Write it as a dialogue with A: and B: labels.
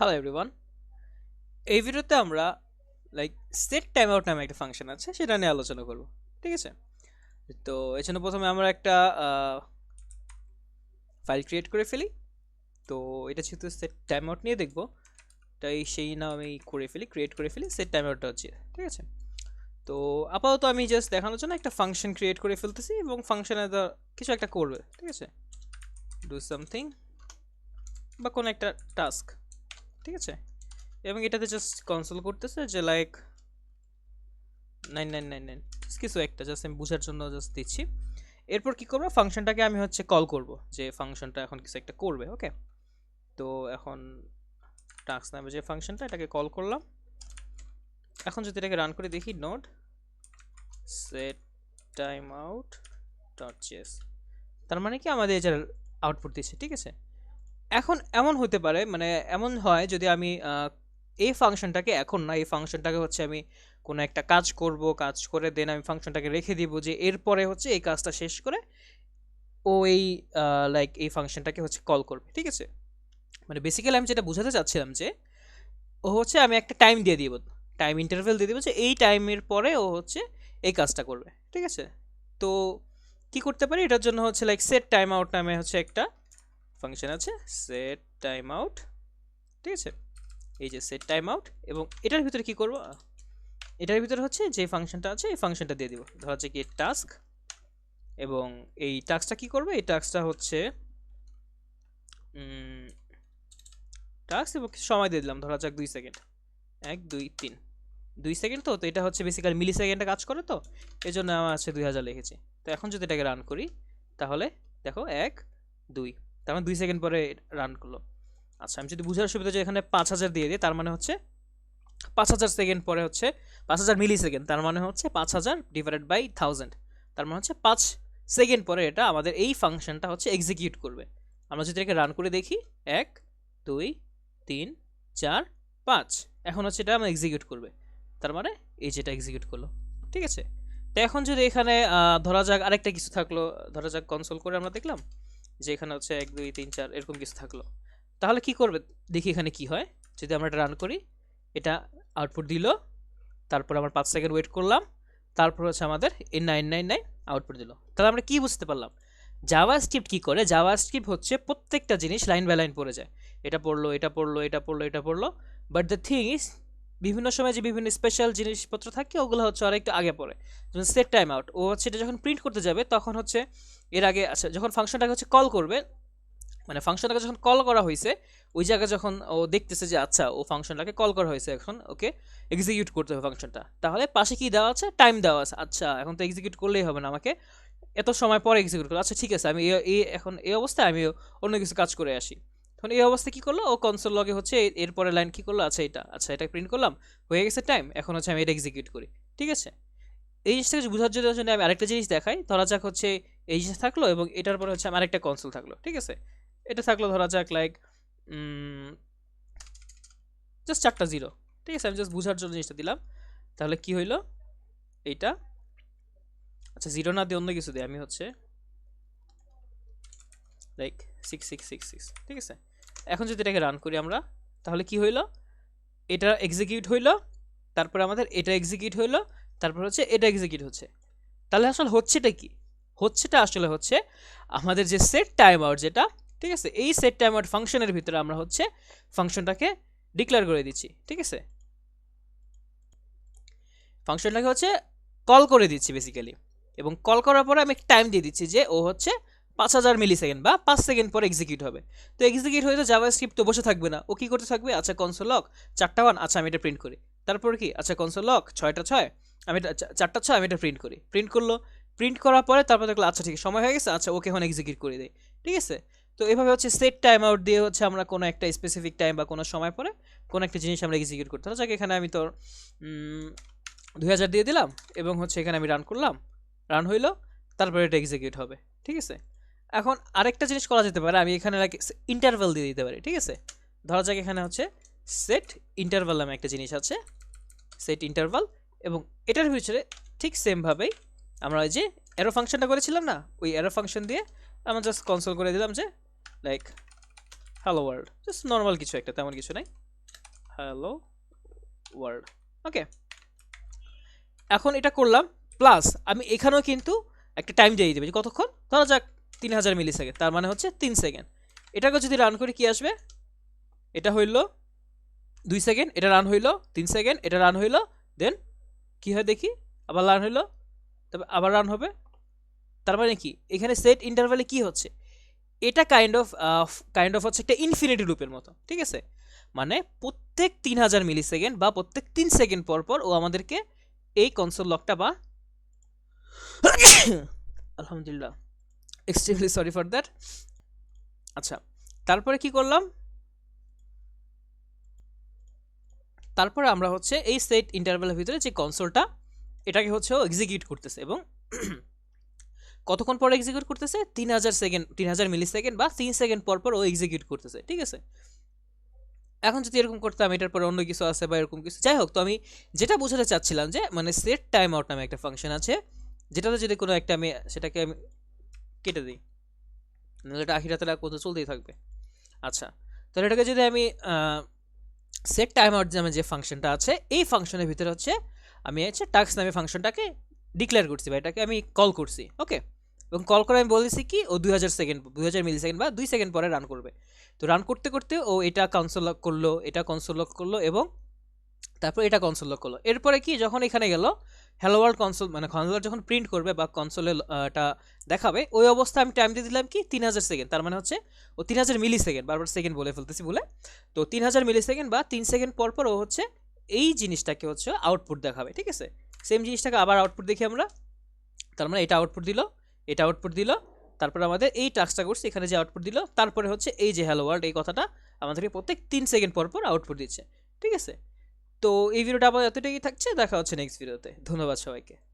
A: Hello everyone, এই ভিডিওতে আমরা সেট টাইম আউট নামে একটা ফাংশন আছে সেটা নিয়ে আলোচনা করব। ঠিক আছে, তো এর জন্য প্রথমে আমরা একটা ফাইল ক্রিয়েট করে ফেলি। তো এটা যেহেতু সেট টাইম আউট নিয়ে দেখব, তাই সেই নামেই করে ফেলি, ক্রিয়েট করে ফেলি সেট টাইম আউটটা হচ্ছে। ঠিক আছে, তো আপাতত আমি জাস্ট দেখানোর জন্য একটা ফাংশন ক্রিয়েট করে ফেলতেছি এবং ফাংশনে কিছু একটা করবে। ঠিক আছে, ডু সামথিং বা কোনো একটা টাস্ক। ঠিক আছে, এবং এটাতে জাস্ট কনসোল করতেছে যে 9999 কিছু একটা জাস্ট আমি বোঝার জন্য জাস্ট দিচ্ছি। এরপর কি করবো, ফাংশনটাকে আমি হচ্ছে কল করব, যে ফাংশনটা এখন কিছু একটা করবে। ওকে, তো এখন টাস্ক নামে যে ফাংশনটা, এটাকে কল করলাম। এখন যদি এটাকে রান করে দেখি, node set time out dot JS, তার মানে কি আমাদের এই যে আউটপুট দিচ্ছে। ঠিক আছে, এখন এমন হতে পারে, মানে এমন হয় যদি আমি এই ফাংশনটাকে এখন না, এই ফাংশনটাকে হচ্ছে আমি কোনো একটা কাজ করব, কাজ করে দেন আমি ফাংশনটাকে রেখে দিব, যে এরপরে হচ্ছে এই কাজটা শেষ করে ও এই এই ফাংশনটাকে হচ্ছে কল করবে। ঠিক আছে, মানে বেসিক্যালি আমি যেটা বোঝাতে চাচ্ছিলাম যে ও হচ্ছে আমি একটা টাইম দিয়ে দিব, টাইম ইন্টারভেল দিয়ে দিব, যে এই টাইমের পরে ও হচ্ছে এই কাজটা করবে। ঠিক আছে, তো কি করতে পারি এটার জন্য হচ্ছে সেট টাইম আউট নামে হচ্ছে একটা ফাংশন আছে, সেট টাইম আউট। ঠিক আছে, এই যে সেট টাইম আউট, এবং এটার ভিতরে কি করব, এটার ভিতরে হচ্ছে যে ফাংশনটা আছে এই ফাংশনটা দিয়ে দিব। ধরা যাক কি টাস্ক, এবং এই টাস্কটা কি করবে, এই টাস্কটা হচ্ছে টাস্ক এবং কিছু সময় দিয়ে দিলাম, ধরা যাক 2 সেকেন্ড, 1 2 3 2 সেকেন্ড। তো এটা হচ্ছে বেসিক্যালি মিলি সেকেন্ডে কাজ করে, তো এই জন্য আমার আছে 2000 লিখেছি। তো এখন যদি এটাকে রান করি, তাহলে দেখো 1 2, তার মানে 2 সেকেন্ড পরে রান করলো। আচ্ছা, আমি যদি বুঝার সুবিধা যে এখানে 5000 দিয়ে দিই, তার মানে হচ্ছে 5000 সেকেন্ড পরে হচ্ছে 5000 মিলি সেকেন্ড, তার মানে হচ্ছে 5000 ডিভাইডেড বাই 1000, তার মানে হচ্ছে 5 সেকেন্ড পরে এটা আমাদের এই ফাংশনটা হচ্ছে এক্সিকিউট করবে। আমরা যদি এটাকে রান করে দেখি, 1 2 3 4 5, এখন হচ্ছে এটা আমরা এক্সিকিউট করবে, তার মানে এই যেটা এক্সিকিউট করলো। ঠিক আছে, তো এখন যদি এখানে ধরা যাক আরেকটা কিছু থাকলো, ধরা যাক কনসোল করে আমরা দেখলাম যে এখানে হচ্ছে 1 2 3 4 এরকম কিছু থাকলো, তাহলে কি করবে দেখি এখানে কি হয়। যদি আমরা এটা রান করি, এটা আউটপুট দিল, তারপর আমরা 5 সেকেন্ড ওয়েট করলাম, তারপর হচ্ছে আমাদের এই 999 আউটপুট দিল। তাহলে আমরা কি বুঝতে পারলাম, জাভা স্ক্রিপ্ট কি করে, জাভা স্ক্রিপ্ট হচ্ছে প্রত্যেকটা জিনিস লাইন বাই লাইন পড়ে যায়, এটা পড়লো এটা পড়লো এটা পড়লো এটা পড়লো, বাট দ্য থিং ইজ বিভিন্ন সময় যে বিভিন্ন স্পেশাল জিনিসপত্র থাকে ওগুলো হচ্ছে আর একটু আগে পড়ে। যেমন সেট টাইম আউট, ও হচ্ছে এটা যখন প্রিন্ট করতে যাবে তখন হচ্ছে এর আগে, আচ্ছা যখন ফাংশনটাকে হচ্ছে কল করবে, মানে ফাংশনটাকে যখন কল করা হয়েছে ওই জায়গায় যখন ও দেখতেছে যে আচ্ছা ও ফাংশনটাকে কল করা হয়েছে, এখন ওকে এক্সিকিউট করতে হবে ফাংশনটা, তাহলে পাশে কি দেওয়া আছে, টাইম দেওয়া আছে। আচ্ছা এখন তো এক্সিকিউট করলেই হবে না, আমাকে এত সময় পরে এক্সিকিউট করবো। আচ্ছা ঠিক আছে, আমি এখন এই অবস্থায় আমি অন্য কিছু কাজ করে আসি। তখন এই অবস্থায় কি করলো, ও কনসোল লগে হচ্ছে এরপরে লাইন কি করলো, আচ্ছা এটা প্রিন্ট করলাম, হয়ে গেছে টাইম, এখন হচ্ছে আমি এটা এক্সিকিউট করি। ঠিক আছে, এই জিনিসটাকে বোঝার জন্য আমি আরেকটা জিনিস দেখাই। ধরা যাক হচ্ছে এই জিনিস থাকলো এবং এটার পরে হচ্ছে আমার আরেকটা কনসোল থাকলো। ঠিক আছে, এটা থাকলো ধরা যাক জাস্ট 4টা জিরো। ঠিক আছে, আমি জাস্ট বোঝার জন্য জিনিসটা দিলাম। তাহলে কি হইলো এইটা, আচ্ছা জিরো না দিয়ে অন্য কিছু দিই, আমি হচ্ছে 6666। ঠিক আছে, এখন যদি এটাকে রান করি আমরা, তাহলে কি হইলো, এটা এক্সিকিউট হইলো, তারপর আমাদের এটা এক্সিকিউট হইলো, তারপর হচ্ছে এটা এক্সিকিউট হচ্ছে। তাহলে আসলে হচ্ছেটা কি, হচ্ছেটা আসলে হচ্ছে আমাদের যে সেট টাইম আউট যেটা, ঠিক আছে, এই সেট টাইম আউট ফাংশনের ভিতরে আমরা হচ্ছে ফাংশনটাকে ডিক্লেয়ার করে দিচ্ছি। ঠিক আছে, ফাংশনটাকে হচ্ছে কল করে দিচ্ছি বেসিক্যালি, এবং কল করার পরে আমি টাইম দিয়ে দিচ্ছি যে ও হচ্ছে 5000 মিলি সেকেন্ড বা 5 সেকেন্ড পরে এক্সিকিউট হবে। তো এক্সিকিউট হয়ে তো জাভা স্ক্রিপ্ট তো বসে থাকবে না, ও কি করতে থাকবে, আচ্ছা কনসোল লক 4টা 1, আচ্ছা আমি এটা প্রিন্ট করি। তারপর কি, আচ্ছা কনসোল লক 6টা 6, আমি এটা 4টা 6, আমি এটা প্রিন্ট করি। প্রিন্ট করলো, প্রিন্ট করার পরে তারপর দেখলো আচ্ছা ঠিক সময় হয়ে গেছে, আচ্ছা ওকে এখন এক্সিকিউট করে দেয়। ঠিক আছে, তো এভাবে হচ্ছে সেট টাইম আউট দিয়ে হচ্ছে আমরা কোনো একটা স্পেসিফিক টাইম বা কোনো সময় পরে কোনো একটা জিনিস আমরা এক্সিকিউট করতে হবে। যাকে এখানে আমি তোর 2000 দিয়ে দিলাম, এবং হচ্ছে এখানে আমি রান করলাম, রান হইলো, তারপরে এটা এক্সিকিউট হবে। ঠিক আছে, এখন আরেকটা জিনিস করা যেতে পারে, আমি এখানে ইন্টারভ্যাল দিয়ে দিতে পারি। ঠিক আছে, ধরা যাক এখানে হচ্ছে সেট ইন্টারভ্যাল নামে একটা জিনিস আছে, সেট ইন্টারভ্যাল, এবং এটার ভিতরে ঠিক সেমভাবেই আমরা ওই যে অ্যারো ফাংশনটা করেছিলাম না, ওই অ্যারো ফাংশন দিয়ে আমরা জাস্ট কনসোল করে দিলাম যে হ্যালো ওয়ার্ল্ড, জাস্ট নর্মাল কিছু একটা, তেমন কিছু নাই। Hello world. ওকে, এখন এটা করলাম, প্লাস আমি এখানেও কিন্তু একটা টাইম দিয়ে দেবে, কতক্ষণ, ধরা যাক 3000 মিলি সেকেন্ড, তার মানে হচ্ছে 3 সেকেন্ড। এটাকে যদি রান করি কি আসবে, এটা হইল 2 সেকেন্ড, এটা রান হইল 3 সেকেন্ড, এটা রান হইল, দেন কি হয় দেখি, আবার রান হইল, তবে আবার রান হবে। তার মানে কি এখানে সেট ইন্টারভ্যালে কি হচ্ছে, এটা কাইন্ড অফ হচ্ছে একটা ইনফিনিটি লুপের মতো, ঠিক আছে। মানে প্রত্যেক 3000 মিলি সেকেন্ড বা প্রত্যেক 3 সেকেন্ড পর পর ও আমাদেরকে এই কনসোল লকটা বা আলহামদুলিল্লাহ, এক্সট্রিমলি সরি ফর দ্যাট। আচ্ছা, তারপরে কি করলাম, তারপরে আমরা হচ্ছে এই সেট ইন্টারভ্যালের ভিতরে যে কনসোলটা, এটাকে হচ্ছে ও এক্সিকিউট করতেছে, এবং কতক্ষণ পর এক্সিকিউট করতেছে, 3000 সেকেন্ড, 3000 মিলি সেকেন্ড বা 3 সেকেন্ড পর পর ও এক্সিকিউট করতেছে, ঠিক আছে। এখন যদি এরকম করতাম, এটার পরে অন্য কিছু আছে বা এরকম কিছু, যাই হোক, তো আমি যেটা বোঝাতে চাচ্ছিলাম যে মানে সেট টাইম আউট নামে একটা ফাংশন আছে, যেটাতে যদি কোনো একটা আমি সেটাকে আমি কেটে দিই, নাহলে এটা আখিরাতের আগ পর্যন্ত চলতেই থাকবে। আচ্ছা, তাহলে এটাকে যদি আমি সেট টাইম আউট নামে যে ফাংশনটা আছে, এই ফাংশনের ভিতরে হচ্ছে আমি হচ্ছে টাস্ক নামে ফাংশনটাকে ডিক্লেয়ার করছি বা এটাকে আমি কল করছি। ওকে, এবং কল করে আমি বলেছি কি ও 2000 সেকেন্ড, 2000 মিলি সেকেন্ড বা 2 সেকেন্ড পরে রান করবে। তো রান করতে করতে ও এটা কনসোল লক করলো, এটা কনসোল লক করলো, এবং তারপর এটা কনসোল লক করলো। এরপরে কি যখন এখানে গেল হ্যালো ওয়ার্ল্ড কনসোল, মানে কনসোল যখন প্রিন্ট করবে বা কনসোলে এটা দেখাবে, ওই অবস্থায় আমি টাইম দিয়ে দিলাম কি 3000 সেকেন্ড, তার মানে হচ্ছে ও 3000 মিলি সেকেন্ড, বারবার সেকেন্ড বলে ফেলতেছি বলে, তো 3000 মিলি সেকেন্ড বা 3 সেকেন্ড পর পর ও হচ্ছে এই জিনিসটাকে হচ্ছে আউটপুট দেখাবে, ঠিক আছে। সেম জিনিসটাকে আবার আউটপুট দেখি আমরা, তার মানে এটা আউটপুট দিল, এটা আউটপুট দিল, তারপরে আমাদের এই টাস্কটা করছি, এখানে যে আউটপুট দিল, তারপরে হচ্ছে এই যে হ্যালো ওয়ার্ল্ড এই কথাটা আমাদেরকে প্রত্যেক 3 সেকেন্ড পর পর আউটপুট দিচ্ছে, ঠিক আছে। তো এই ভিডিওটা আবার এতটাই থাকছে, দেখা হচ্ছে নেক্সট ভিডিওতে। ধন্যবাদ সবাইকে।